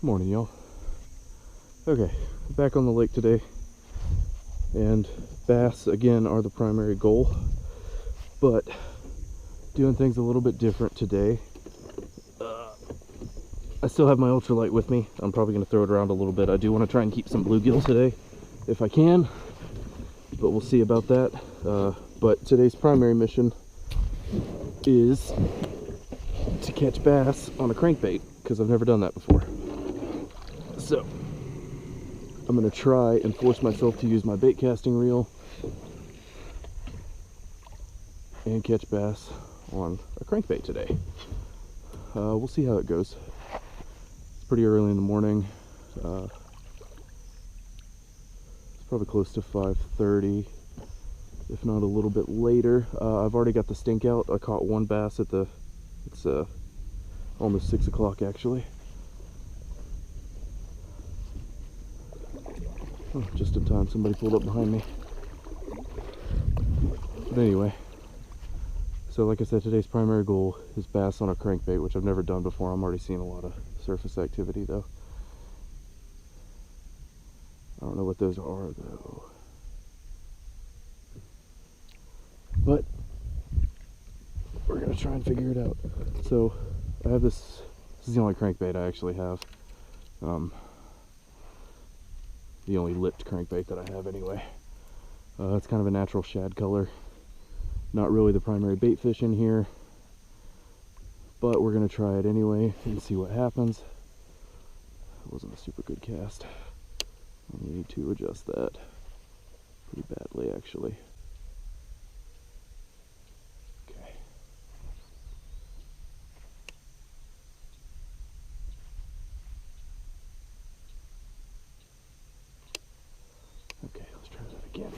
Morning, y'all. Okay, back on the lake today, and bass again are the primary goal, but doing things a little bit different today. I still have my ultralight with me. I'm probably going to throw it around a little bit. I do want to try and keep some bluegill today if I can, but we'll see about that. But today's primary mission is to catch bass on a crankbait, because I've never done that before. So I'm going to try and force myself to use my bait casting reel and catch bass on a crankbait today. We'll see how it goes. It's pretty early in the morning. It's probably close to 5:30, if not a little bit later. I've already got the stink out. I caught one bass at it's almost 6 o'clock actually. Oh, just in time, somebody pulled up behind me. But anyway, so like I said, today's primary goal is bass on a crankbait, which I've never done before. I'm already seeing a lot of surface activity though. I don't know what those are though. But we're gonna try and figure it out. So I have this is the only crankbait I actually have. The only lipped crankbait that I have anyway. It's kind of a natural shad color. Not really the primary bait fish in here, but we're gonna try it anyway and see what happens. It wasn't a super good cast. I need to adjust that pretty badly actually. Okay. Okay, let's try that again.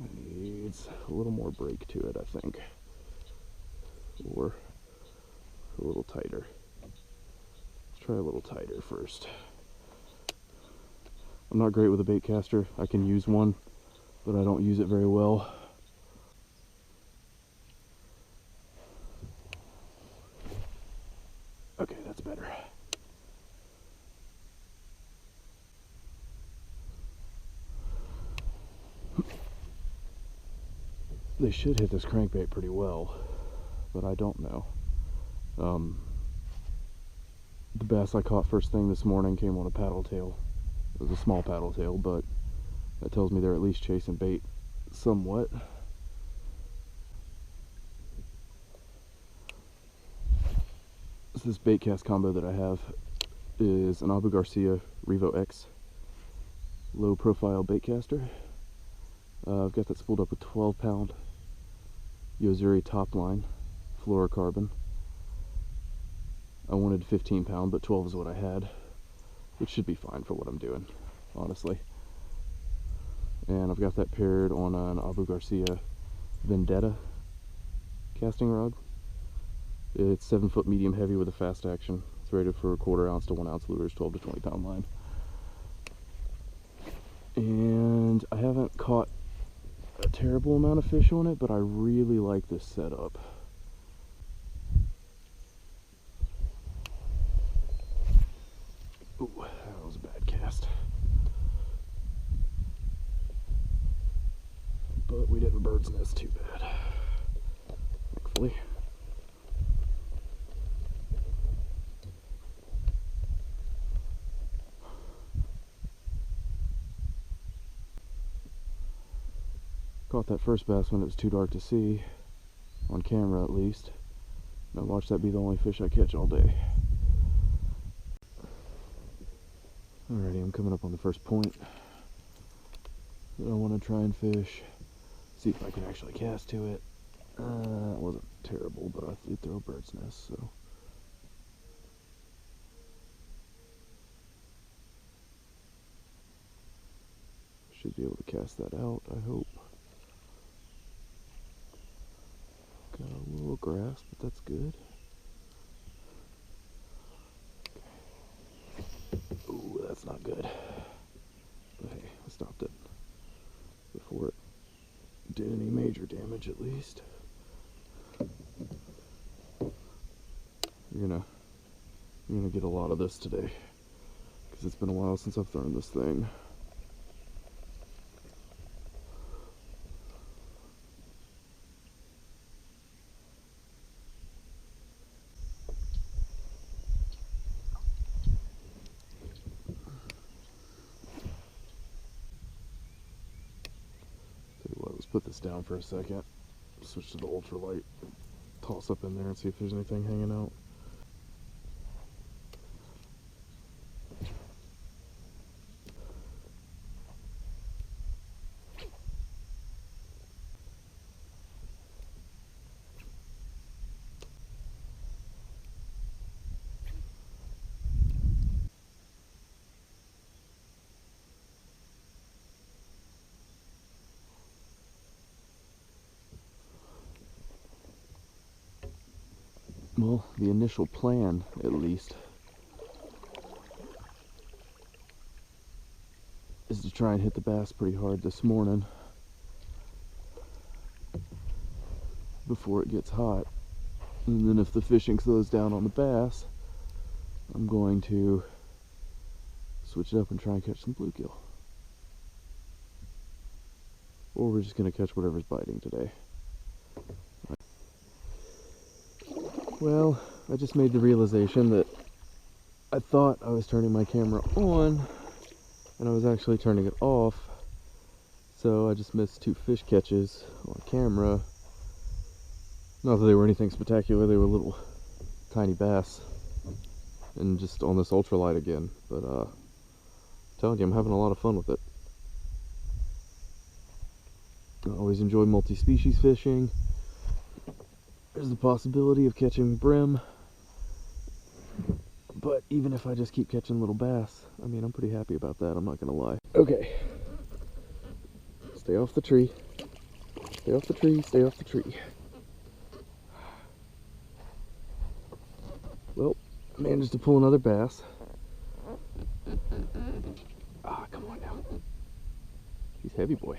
It needs a little more break to it, I think. Or a little tighter. Let's try a little tighter first. I'm not great with a bait caster. I can use one, but I don't use it very well. Okay, that's better. They should hit this crankbait pretty well, but I don't know. The bass I caught first thing this morning came on a paddle tail. It was a small paddle tail, but that tells me they're at least chasing bait somewhat. So this bait cast combo that I have is an Abu Garcia Revo X low profile bait caster. I've got that spooled up with 12-pound Yo-Zuri top line fluorocarbon. I wanted 15-pound, but 12 is what I had, which should be fine for what I'm doing, honestly. And I've got that paired on an Abu Garcia Vendetta casting rod. It's 7-foot medium heavy with a fast action. It's rated for 1/4 ounce to 1 ounce lures, 12 to 20 pound line. And I haven't caught a terrible amount of fish on it, but I really like this setup. Ooh, that was a bad cast. But we didn't bird's nest too bad, thankfully. Caught that first bass when it was too dark to see, on camera at least. And I watched that be the only fish I catch all day. Alrighty, I'm coming up on the first point that I want to try and fish. See if I can actually cast to it. It wasn't terrible, but I did throw a bird's nest, so. Should be able to cast that out, I hope. Got a little grass, but that's good. Okay. Ooh, that's not good. But hey, I stopped it before it did any major damage at least. You're I'm gonna get a lot of this today because it's been a while since I've thrown this thing. Tell you what, let's put this down for a second. Switch to the ultralight. Toss up in there and see if there's anything hanging out. Well, the initial plan, at least, is to try and hit the bass pretty hard this morning before it gets hot. And then if the fishing slows down on the bass, I'm going to switch it up and try and catch some bluegill. Or we're just going to catch whatever's biting today. Well, I just made the realization that I thought I was turning my camera on and I was actually turning it off. So I just missed 2 fish catches on camera. Not that they were anything spectacular, they were little tiny bass. And just on this ultralight again. But I'm telling you, I'm having a lot of fun with it. I always enjoy multi-species fishing. There's the possibility of catching brim, but even if I just keep catching little bass, I mean, I'm pretty happy about that, I'm not gonna lie. Okay, stay off the tree, stay off the tree, stay off the tree. Well, managed to pull another bass. Ah, come on now. He's heavy, boy.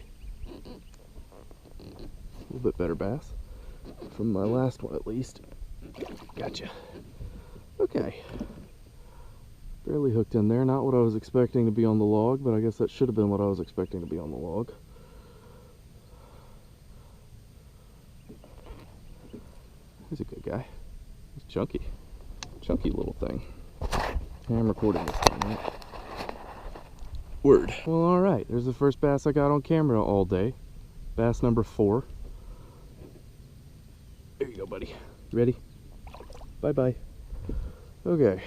A little bit better bass. From my last one, at least. Gotcha. Okay. Barely hooked in there. Not what I was expecting to be on the log, but I guess that should have been what I was expecting to be on the log. He's a good guy. He's chunky. Chunky little thing. I'm recording this time, right? Word. Well, alright. There's the first bass I got on camera all day. Bass number 4. There you go, buddy. You ready? Bye-bye. Okay.